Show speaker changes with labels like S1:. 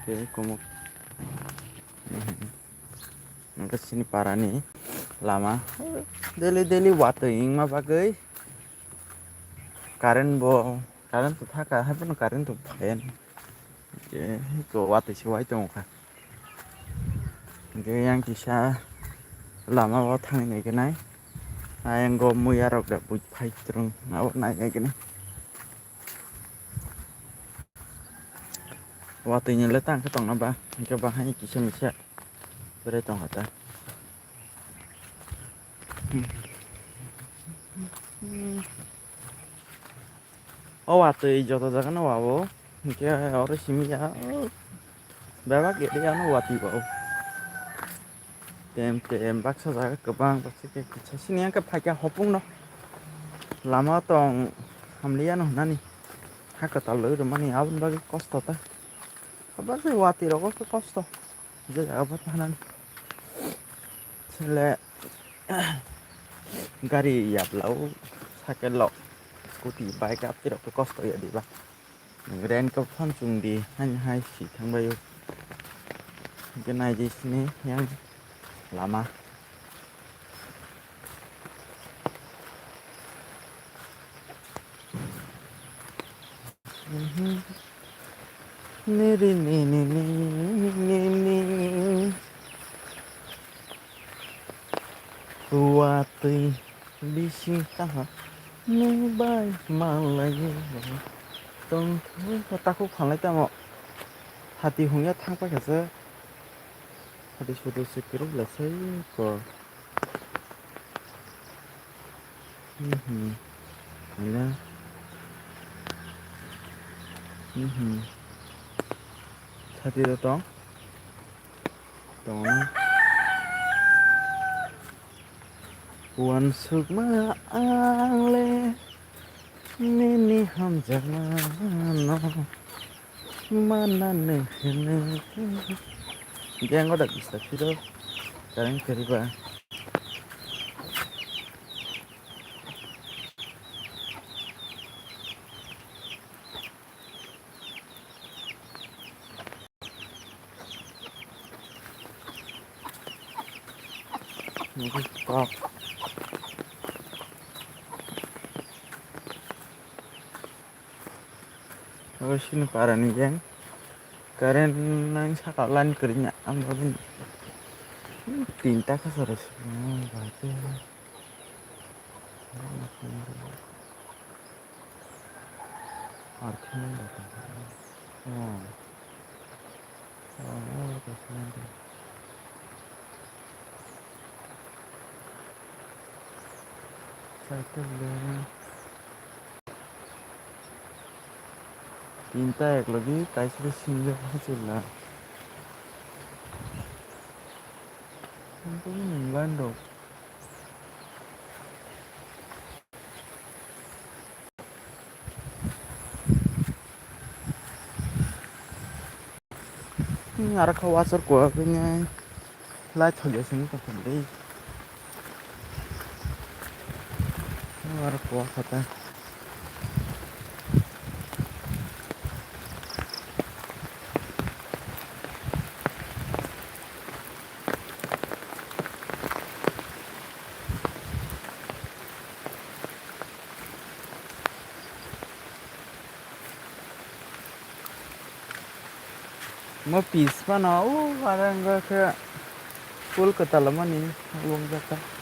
S1: Oke, kumuk. Ke sini parah nih lama. Daily watering mah bagai. Karen tuh thaka, hai pun karen tuh paen. Oke, itu wate si wai tong ka. Oke, yang kisah lama bawa thang ini kenai. Ayang go muya rok dak buj pai terung awak naik gini. Watenya letang ke tong naba. Coba hanya kisah misah. Bere tong kata. Oh wate joto jakan wawo. Oke, orang sini ya. Bebak ya dia anu wati bau. Tem baksa jaga kebang baksa ke kisah sini yang ke pakai hopung no. Lama tong hamlian no nani. Haka talu rumani abun bagi kosto ta. Kabar sih wati rokok ke kosto. Jadi apa tahanan. Sele gari ya blau sakit lo. Kuti baik up tidak ke kosto ya di bah. Ngeren ke pancung di hanya hai si thang bayu. Kenai di sini yang lama. Wati bising tah nubai malayu tong takut halai tamo hati hunya thang pa kasa hati sudu sikiri lasai ko Ala hati to tong wan sukma ale nini ham jamano mana nehne jangan ada kisah itu sekarang cerita stop oh sini parah nih jeng karen nang sakalan kerja ambil tinta keseres berarti artinya oh satu tinta एक लगी ताइसरे सिंगे चला itu Bandung ini arah kawasan gua punya lai thole sini tak thole arah gua kata mau pis mana? Barang gak ke Kolkata lama nih, belum jatuh.